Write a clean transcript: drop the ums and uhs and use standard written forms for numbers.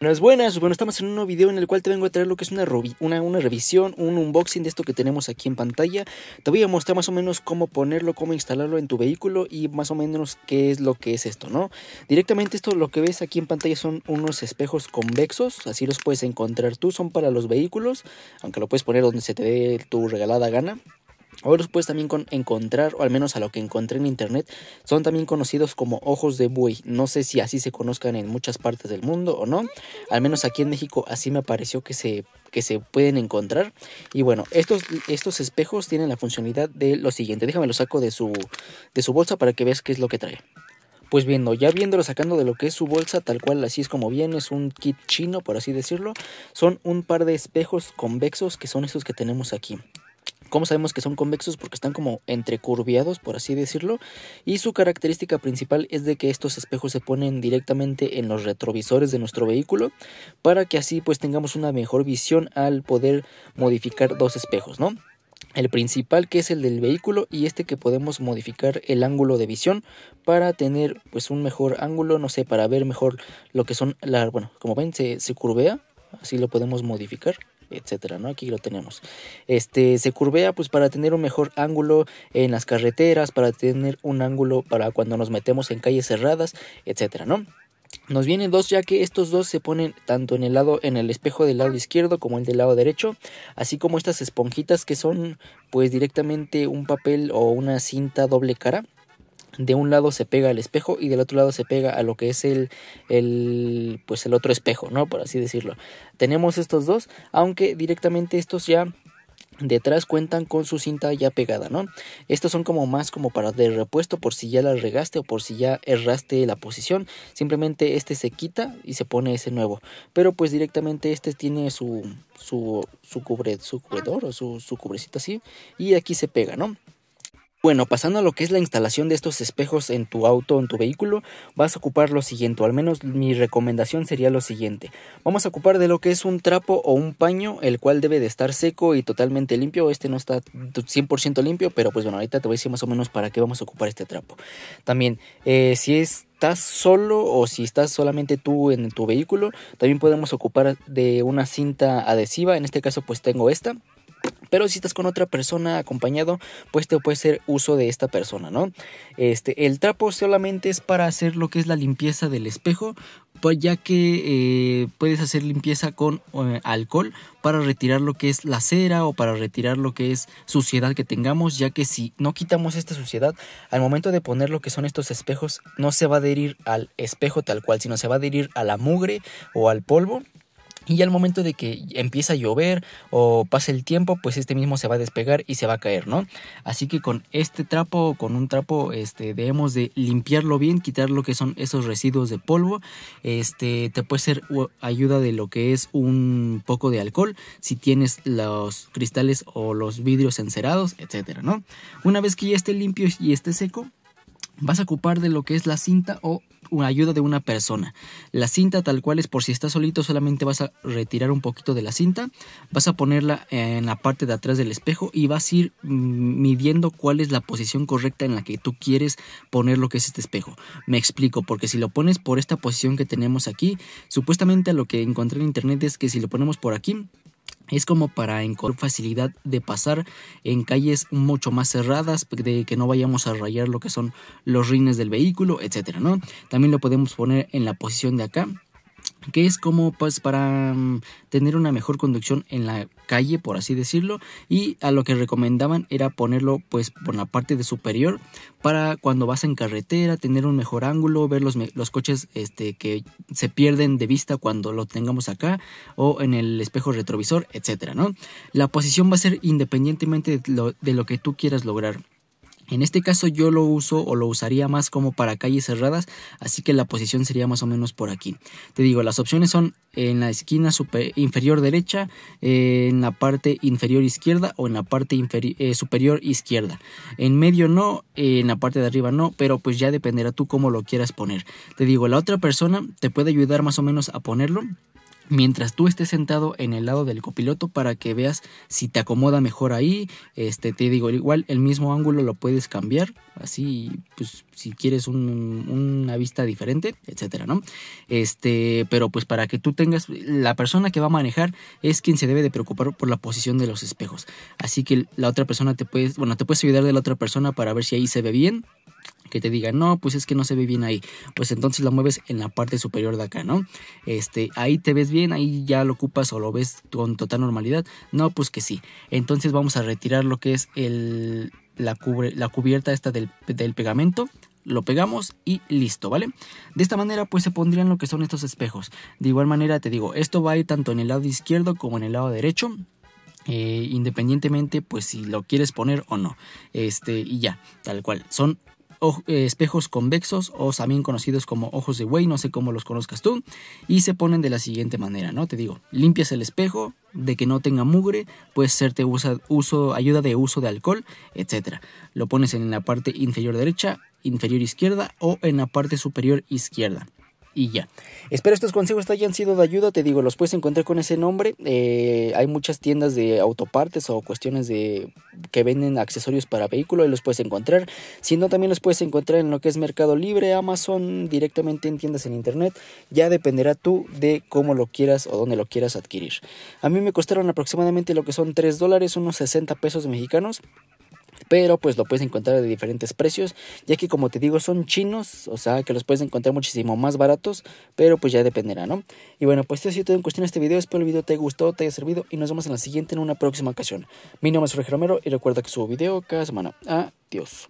Buenas, bueno, estamos en un nuevo video en el cual te vengo a traer lo que es una revisión, un unboxing de esto que tenemos aquí en pantalla. Te voy a mostrar más o menos cómo ponerlo, cómo instalarlo en tu vehículo y más o menos qué es lo que es esto, ¿no? Directamente esto, lo que ves aquí en pantalla son unos espejos convexos, así los puedes encontrar tú, son para los vehículos, aunque lo puedes poner donde se te dé tu regalada gana. O los puedes también encontrar, o al menos a lo que encontré en internet, son también conocidos como ojos de buey. No sé si así se conozcan en muchas partes del mundo o no. Al menos aquí en México así me pareció que se pueden encontrar. Y bueno, estos espejos tienen la funcionalidad de lo siguiente. Déjame lo saco de su bolsa para que veas qué es lo que trae. Pues viéndolo sacando de lo que es su bolsa, tal cual así es como viene, es un kit chino por así decirlo. Son un par de espejos convexos que son estos que tenemos aquí. ¿Cómo sabemos que son convexos? Porque están como entrecurviados, por así decirlo. Y su característica principal es de que estos espejos se ponen directamente en los retrovisores de nuestro vehículo, para que así pues tengamos una mejor visión al poder modificar dos espejos, ¿no? El principal, que es el del vehículo, y este que podemos modificar el ángulo de visión para tener pues un mejor ángulo, no sé, para ver mejor lo que son bueno, como ven se curvea, así lo podemos modificar, etcétera, ¿no? Aquí lo tenemos. Se curvea pues para tener un mejor ángulo en las carreteras, para tener un ángulo para cuando nos metemos en calles cerradas, etcétera, ¿no? Nos vienen dos, ya que estos dos se ponen tanto en el espejo del lado izquierdo como el del lado derecho, así como estas esponjitas que son pues directamente un papel o una cinta doble cara. De un lado se pega al espejo y del otro lado se pega a lo que es el otro espejo, ¿no? Por así decirlo. Tenemos estos dos, aunque directamente estos ya detrás cuentan con su cinta ya pegada, ¿no? Estos son como más como para de repuesto por si ya la regaste o por si ya erraste la posición. Simplemente este se quita y se pone ese nuevo. Pero pues directamente este tiene su cubredor o su cubrecita así. Y aquí se pega, ¿no? Bueno, pasando a lo que es la instalación de estos espejos en tu auto o en tu vehículo, vas a ocupar lo siguiente, o al menos mi recomendación sería lo siguiente. Vamos a ocupar de lo que es un trapo o un paño, el cual debe de estar seco y totalmente limpio. Este no está 100% limpio, pero pues bueno, ahorita te voy a decir más o menos para qué vamos a ocupar este trapo. También, si estás solo o si estás solamente tú en tu vehículo, también podemos ocupar de una cinta adhesiva. En este caso pues tengo esta. Pero si estás con otra persona acompañado, pues te puede ser uso de esta persona, ¿no? El trapo solamente es para hacer lo que es la limpieza del espejo, pues ya que puedes hacer limpieza con alcohol para retirar lo que es la cera o para retirar lo que es suciedad que tengamos, ya que si no quitamos esta suciedad, al momento de poner lo que son estos espejos, no se va a adherir al espejo tal cual, sino se va a adherir a la mugre o al polvo. Y al momento de que empieza a llover o pase el tiempo, pues este mismo se va a despegar y se va a caer, ¿no? Así que con este trapo, con un trapo, debemos de limpiarlo bien, quitar lo que son esos residuos de polvo. Te puede ser ayuda de lo que es un poco de alcohol, si tienes los cristales o los vidrios encerados, etcétera, ¿no? Una vez que ya esté limpio y esté seco, vas a ocupar de lo que es la cinta o una ayuda de una persona. La cinta tal cual es por si estás solito, solamente vas a retirar un poquito de la cinta, vas a ponerla en la parte de atrás del espejo y vas a ir midiendo cuál es la posición correcta en la que tú quieres poner lo que es este espejo. Me explico, porque si lo pones por esta posición que tenemos aquí, supuestamente lo que encontré en internet es que si lo ponemos por aquí, es como para encontrar facilidad de pasar en calles mucho más cerradas, de que no vayamos a rayar lo que son los rines del vehículo, etcétera, ¿no? También lo podemos poner en la posición de acá, que es como pues para tener una mejor conducción en la calle, por así decirlo, y a lo que recomendaban era ponerlo pues por la parte de superior para cuando vas en carretera, tener un mejor ángulo, ver los coches que se pierden de vista cuando lo tengamos acá o en el espejo retrovisor, etcétera, ¿no? La posición va a ser independientemente de lo que tú quieras lograr. En este caso yo lo uso o lo usaría más como para calles cerradas, así que la posición sería más o menos por aquí. Te digo, las opciones son en la esquina inferior derecha, en la parte inferior izquierda o en la parte superior izquierda. En medio no, en la parte de arriba no, pero pues ya dependerá tú cómo lo quieras poner. Te digo, la otra persona te puede ayudar más o menos a ponerlo. mientras tú estés sentado en el lado del copiloto para que veas si te acomoda mejor ahí. Te digo, igual el mismo ángulo lo puedes cambiar, así pues si quieres una vista diferente, etcétera, ¿no? Pero pues para que tú tengas, la persona que va a manejar es quien se debe de preocupar por la posición de los espejos. Así que la otra persona te puedes ayudar de la otra persona para ver si ahí se ve bien. Que te diga, no, pues es que no se ve bien ahí, pues entonces lo mueves en la parte superior de acá, ¿no? Ahí te ves bien, ahí ya lo ocupas o lo ves con total normalidad. No, pues que sí. Entonces vamos a retirar lo que es la cubierta esta del pegamento. Lo pegamos y listo, ¿vale? De esta manera pues se pondrían lo que son estos espejos. De igual manera te digo, esto va a ir tanto en el lado izquierdo como en el lado derecho. Independientemente pues si lo quieres poner o no. Y ya, tal cual. Son espejos convexos o también conocidos como ojos de buey, no sé cómo los conozcas tú, y se ponen de la siguiente manera, ¿no? Te digo, limpias el espejo de que no tenga mugre, puede serte ayuda de uso de alcohol, etcétera. Lo pones en la parte inferior derecha, inferior izquierda o en la parte superior izquierda. Y ya. Espero estos consejos te hayan sido de ayuda. Te digo, los puedes encontrar con ese nombre. Hay muchas tiendas de autopartes o cuestiones que venden accesorios para vehículos y los puedes encontrar. Si no, también los puedes encontrar en lo que es Mercado Libre, Amazon, directamente en tiendas en internet. Ya dependerá tú de cómo lo quieras o dónde lo quieras adquirir. A mí me costaron aproximadamente lo que son $3, unos 60 pesos mexicanos. Pero pues lo puedes encontrar de diferentes precios, ya que como te digo son chinos, o sea que los puedes encontrar muchísimo más baratos, pero pues ya dependerá, ¿no? Y bueno, pues esto ha sido todo en cuestión de este video. Espero el video te haya gustado, te haya servido y nos vemos en la siguiente en una próxima ocasión. Mi nombre es Jorge Romero y recuerda que subo video cada semana. Adiós.